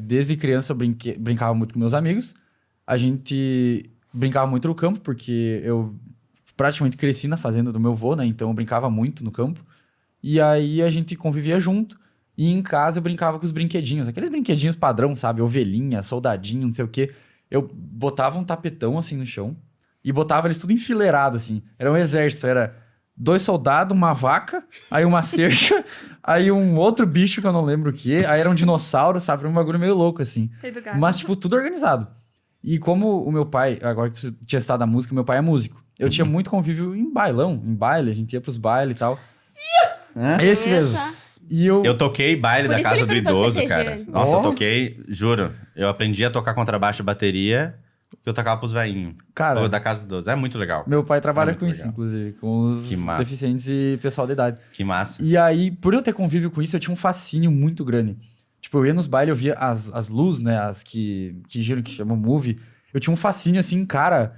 Desde criança eu brincava muito com meus amigos. A gente brincava muito no campo, porque eu praticamente cresci na fazenda do meu avô, né? Então eu brincava muito no campo. E aí a gente convivia junto. E em casa eu brincava com os brinquedinhos. Aqueles brinquedinhos padrão, sabe? Ovelhinha, soldadinho, não sei o quê. Eu botava um tapetão assim no chão e botava eles tudo enfileirado, assim. Era um exército, era 2 soldados, uma vaca, aí uma cerca, aí um outro bicho que eu não lembro o que, aí era um dinossauro, sabe? Era um bagulho meio louco, assim. Educado. Mas, tipo, tudo organizado. E como o meu pai, agora que você tinha citado a música, meu pai é músico. Eu tinha muito convívio em bailão, em baile, a gente ia pros bailes e tal. Esse mesmo. E Eu toquei baile Por da isso casa que do ele perguntou idoso, de CG cara. antes. Nossa, eu Ó. toquei, juro. Eu aprendi a tocar contrabaixo e bateria, que eu tocava pros velhinhos. Cara, Da casa do idoso. É muito legal. meu pai trabalha muito com isso, legal. inclusive, com os Que massa. deficientes e pessoal da idade. Que massa. E aí, por eu ter convívio com isso, eu tinha um fascínio muito grande. Tipo, eu ia nos bailes, eu via as luzes, né? As que giram, que chamam movie. Eu tinha um fascínio assim, cara.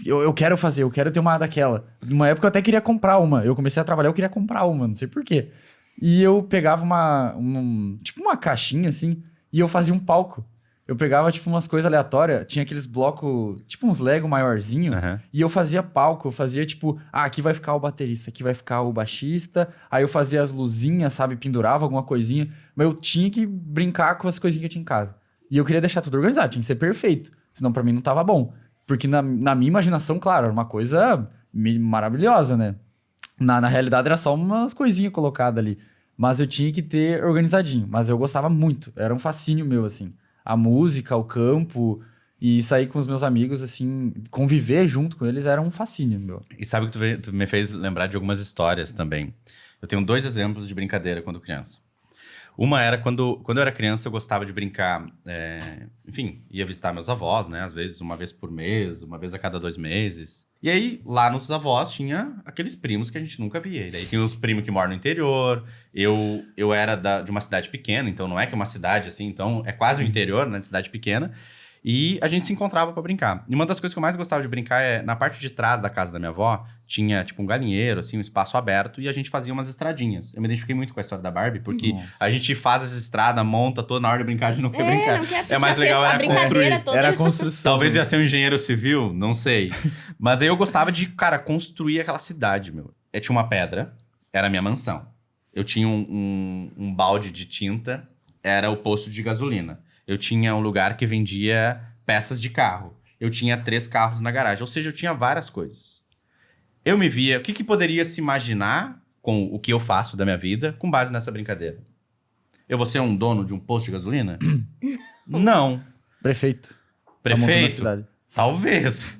Eu quero fazer, eu quero ter uma daquela. Numa época eu até queria comprar uma. Eu comecei a trabalhar, eu queria comprar uma, não sei por quê. E eu pegava tipo uma caixinha assim, e eu fazia um palco. Eu pegava, tipo, umas coisas aleatórias. Tinha aqueles blocos, tipo uns Lego maiorzinho. Aham. E eu fazia palco, eu fazia tipo, aqui vai ficar o baterista, aqui vai ficar o baixista. Aí eu fazia as luzinhas, sabe? Pendurava alguma coisinha. Mas eu tinha que brincar com as coisinhas que eu tinha em casa. E eu queria deixar tudo organizado, tinha que ser perfeito. Senão pra mim não tava bom. Porque na minha imaginação, claro, era uma coisa maravilhosa, né? Na realidade era só umas coisinhas colocadas ali. Mas eu tinha que ter organizadinho. Mas eu gostava muito, era um fascínio meu, assim. A música, o campo... E sair com os meus amigos, assim, conviver junto com eles era um fascínio, meu. E sabe que tu me fez lembrar de algumas histórias também. Eu tenho 2 exemplos de brincadeira quando criança. Uma era quando eu era criança, eu gostava de brincar, enfim, ia visitar meus avós, né? Às vezes uma vez por mês, uma vez a cada 2 meses. E aí, lá nos avós, tinha aqueles primos que a gente nunca via. E daí tinha os primos que moram no interior. Eu era de uma cidade pequena, então não é que é uma cidade assim, então é quase o interior, né? De cidade pequena. E a gente se encontrava pra brincar. E uma das coisas que eu mais gostava de brincar é, na parte de trás da casa da minha avó, tinha tipo um galinheiro, assim, um espaço aberto, e a gente fazia umas estradinhas. Eu me identifiquei muito com a história da Barbie, porque Nossa. a gente faz essa estrada, monta toda na hora de brincar, a gente não quer brincar. Não quer, É mais já fez legal a era brincadeira construir. toda. Era a construção. Talvez eu ia ser um engenheiro civil, não sei. Mas aí eu gostava de, cara, construir aquela cidade, meu. Eu tinha uma pedra, era a minha mansão. Eu tinha um balde de tinta, era o posto de gasolina. Eu tinha um lugar que vendia peças de carro. Eu tinha 3 carros na garagem. Ou seja, eu tinha várias coisas. Eu me via... O que poderia se imaginar com o que eu faço da minha vida com base nessa brincadeira? Eu vou ser um dono de um posto de gasolina? Não. Prefeito. Tá montando a Prefeito? cidade. Talvez.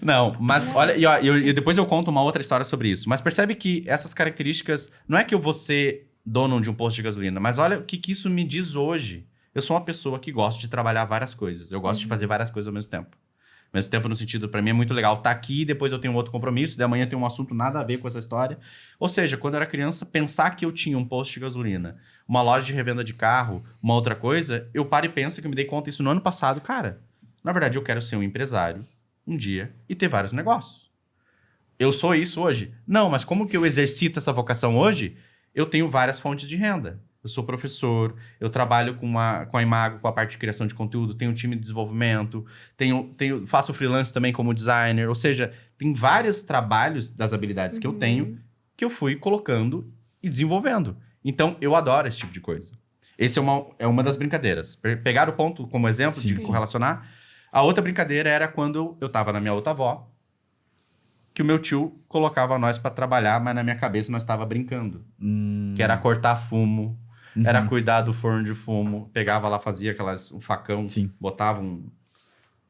Não, mas olha... E depois eu conto uma outra história sobre isso. Mas percebe que essas características... Não é que eu vou ser dono de um posto de gasolina, mas olha o que isso me diz hoje. Eu sou uma pessoa que gosta de trabalhar várias coisas. Eu gosto de fazer várias coisas ao mesmo tempo. Ao mesmo tempo, no sentido, pra mim é muito legal estar aqui, depois eu tenho um outro compromisso, de amanhã tem um assunto nada a ver com essa história. Ou seja, quando eu era criança, pensar que eu tinha um posto de gasolina, uma loja de revenda de carro, uma outra coisa, eu paro e penso que eu me dei conta isso no ano passado. Cara, na verdade, eu quero ser um empresário um dia e ter vários negócios. Eu sou isso hoje? Não, mas como que eu exercito essa vocação hoje? Eu tenho várias fontes de renda. Eu sou professor, eu trabalho com a Imago, com a parte de criação de conteúdo, tenho um time de desenvolvimento, faço freelance também como designer, ou seja, tem vários trabalhos das habilidades que eu tenho que eu fui colocando e desenvolvendo. Então, eu adoro esse tipo de coisa. Esse é uma das brincadeiras. Pegar o ponto como exemplo de correlacionar. A outra brincadeira era quando eu tava na minha outra avó, que o meu tio colocava nós pra trabalhar, mas na minha cabeça nós tava brincando. Que era cortar fumo, era cuidar do forno de fumo. Pegava lá, fazia um facão, Sim. botava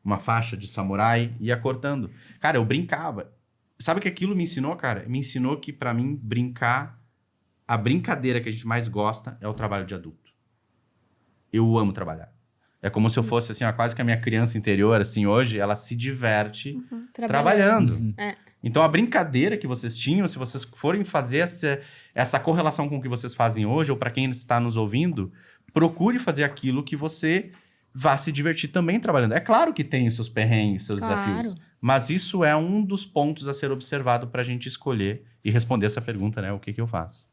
uma faixa de samurai e ia cortando. Cara, eu brincava. Sabe o que aquilo me ensinou, cara? Me ensinou que pra mim brincar, a brincadeira que a gente mais gosta é o trabalho de adulto. Eu amo trabalhar. É como se eu fosse, assim, quase que a minha criança interior, assim, hoje, ela se diverte trabalhando. É. Então, a brincadeira que vocês tinham, se vocês forem fazer essa correlação com o que vocês fazem hoje, ou para quem está nos ouvindo, procure fazer aquilo que você vá se divertir também trabalhando. É claro que tem os seus perrengues, seus desafios, mas isso é um dos pontos a ser observado para a gente escolher e responder essa pergunta, né? O que eu faço?